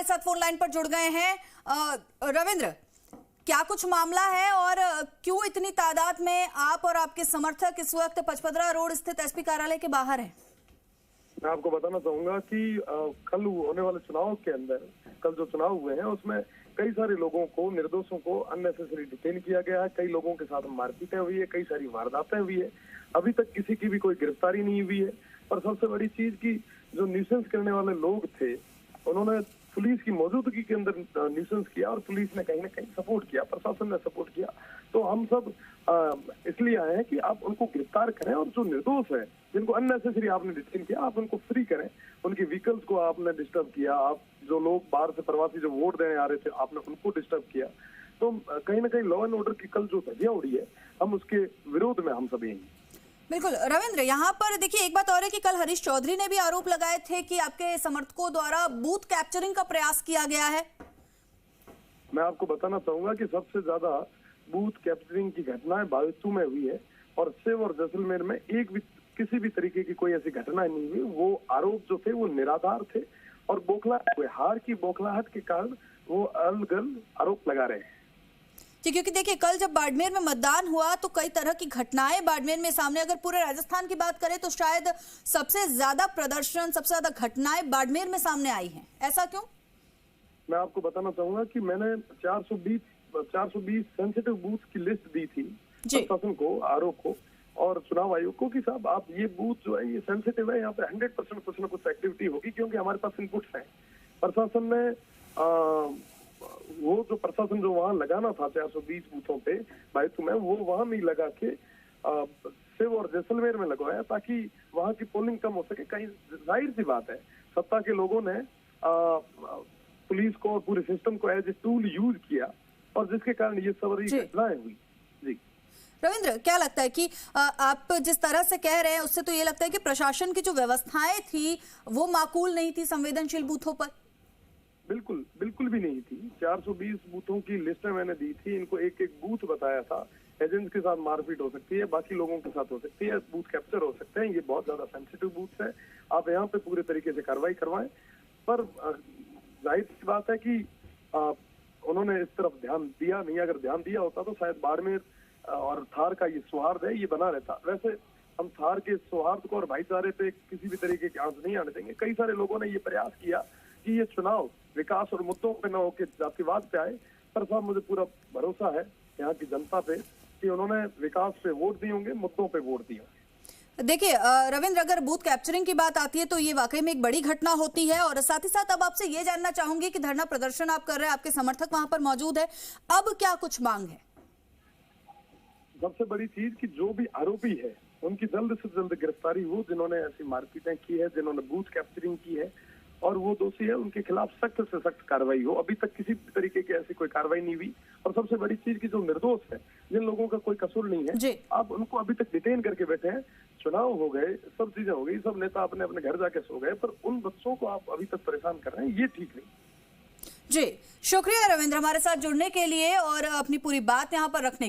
हमारे साथ phone line पर जुड़ गए हैं। रविंद्र, क्या कुछ मामला है और क्यों इतनी तादाद में आप और आपके समर्थक इस वक्त पचपदरा रोड स्थित एसपी कार्यालय के बाहर हैं? मैं आपको बताना चाहूंगा कि कल होने वाले चुनाव के अंदर कल जो चुनाव हुए हैं उसमें कई सारे लोगों को, निर्दोषों को अननेसेसरी डिटेन किया गया है। कई लोगों के साथ मारपीटें हुई है, कई सारी वारदातें हुई है। अभी तक किसी की भी कोई गिरफ्तारी नहीं हुई है। और सबसे बड़ी चीज की जो न्यूसेंस करने वाले लोग थे उन्होंने पुलिस की मौजूदगी के अंदर न्यूसेंस किया और पुलिस ने कहीं ना कहीं सपोर्ट किया, प्रशासन ने सपोर्ट किया। तो हम सब इसलिए आए हैं कि आप उनको गिरफ्तार करें और जो निर्दोष है, जिनको अननेसेसरी आपने डिटेन किया, आप उनको फ्री करें। उनकी व्हीकल्स को आपने डिस्टर्ब किया, आप जो लोग बाहर से प्रवासी जो वोट देने आ रहे थे आपने उनको डिस्टर्ब किया। तो कहीं ना कहीं लॉ एंड ऑर्डर की कल जो धज्जियां उड़ी है, हम उसके विरोध में हम सभी हैं। बिल्कुल रविंद्र, यहाँ पर देखिए एक बात और है कि कल हरीश चौधरी ने भी आरोप लगाए थे कि आपके समर्थकों द्वारा बूथ कैप्चरिंग का प्रयास किया गया है। मैं आपको बताना चाहूंगा कि सबसे ज्यादा बूथ कैप्चरिंग की घटनाएं बावितू में हुई है और सेव और जैसलमेर में एक भी किसी भी तरीके की कोई ऐसी घटना नहीं हुई। वो आरोप जो थे वो निराधार थे और हार की बौखलाहट के कारण वो अलग आरोप लगा रहे हैं। जी, क्योंकि देखिए कल जब बाड़मेर में मतदान हुआ तो कई तरह की घटनाएं बाड़मेर में सामने, अगर पूरे राजस्थान की बात करें तो शायद सबसे ज्यादा प्रदर्शन, सबसे ज्यादा घटनाएं बाड़मेर में सामने आई हैं। ऐसा क्यों? मैं आपको बताना चाहूंगा कि मैंने 420 सेंसिटिव बूथ की लिस्ट दी थी प्रशासन को, आरोप को और चुनाव आयोग को कि साहब आप ये बूथ जो है ये सेंसिटिव है, यहाँ पे 100% कुछ न कुछ एक्टिविटी होगी क्योंकि हमारे पास इनपुट्स हैं। प्रशासन ने वो जो प्रशासन जो वहां लगाना था 420 बूथों पे बायतू में, वो वहां नहीं लगा के सेव और जैसलमेर में लगवाया ताकि वहां की पोलिंग कम हो सके। कहीं जाहिर सी बात है सत्ता के लोगों ने पुलिस को और पूरे सिस्टम को एज ए टूल यूज किया और जिसके कारण ये सब घटनाएं हुई। जी रविंद्र, क्या लगता है कि आप जिस तरह से कह रहे हैं उससे तो ये लगता है कि प्रशासन की जो व्यवस्थाएं थी वो माकूल नहीं थी संवेदनशील बूथों पर? बिल्कुल भी नहीं थी। 420 बूथों की लिस्टें मैंने दी थी, इनको एक एक बूथ बताया था। एजेंट्स के साथ मारपीट हो सकती है, बाकी लोगों के साथ हो सकती है, बूथ कैप्चर हो सकते हैं। ये बहुत ज्यादा सेंसिटिव बूथ है, आप यहाँ पे पूरे तरीके से कार्रवाई करवाएं। पर जाहिर सी बात है कि उन्होंने इस तरफ ध्यान दिया नहीं। अगर ध्यान दिया होता तो शायद बाड़मेर और थार का ये सौहार्द है ये बना रहता। वैसे हम थार के सौहार्द को और भाईचारे पे किसी भी तरीके के आंच नहीं आने देंगे। कई सारे लोगों ने ये प्रयास किया कि ये चुनाव विकास और मुद्दों पे न होकर जातिवाद पे आए, पर साहब मुझे पूरा भरोसा है यहाँ की जनता पे कि उन्होंने विकास पे वोट दिए होंगे, मुद्दों पे वोट दिए होंगे। देखिए रविंद्र, अगर बूथ कैप्चरिंग की बात आती है तो ये वाकई में एक बड़ी घटना होती है और साथ ही साथ अब आपसे ये जानना चाहूंगी कि धरना प्रदर्शन आप कर रहे हैं, आपके समर्थक वहां पर मौजूद है, अब क्या कुछ मांग है? सबसे बड़ी चीज कि जो भी आरोपी है उनकी जल्द से जल्द गिरफ्तारी हो, जिन्होंने ऐसी मारपीटें की है, जिन्होंने बूथ कैप्चरिंग की है और वो दोषी है उनके खिलाफ सख्त से सख्त कार्रवाई हो। अभी तक किसी तरीके की ऐसी कोई कार्रवाई नहीं हुई। और सबसे बड़ी चीज की जो निर्दोष है, जिन लोगों का कोई कसूर नहीं है, आप उनको अभी तक डिटेन करके बैठे हैं। चुनाव हो गए, सब चीजें हो गई, सब नेता अपने अपने घर जाके सो गए, पर उन बच्चों को आप अभी तक परेशान कर रहे हैं, ये ठीक नहीं। जी शुक्रिया रविंद्र हमारे साथ जुड़ने के लिए और अपनी पूरी बात यहाँ पर रखने के लिए।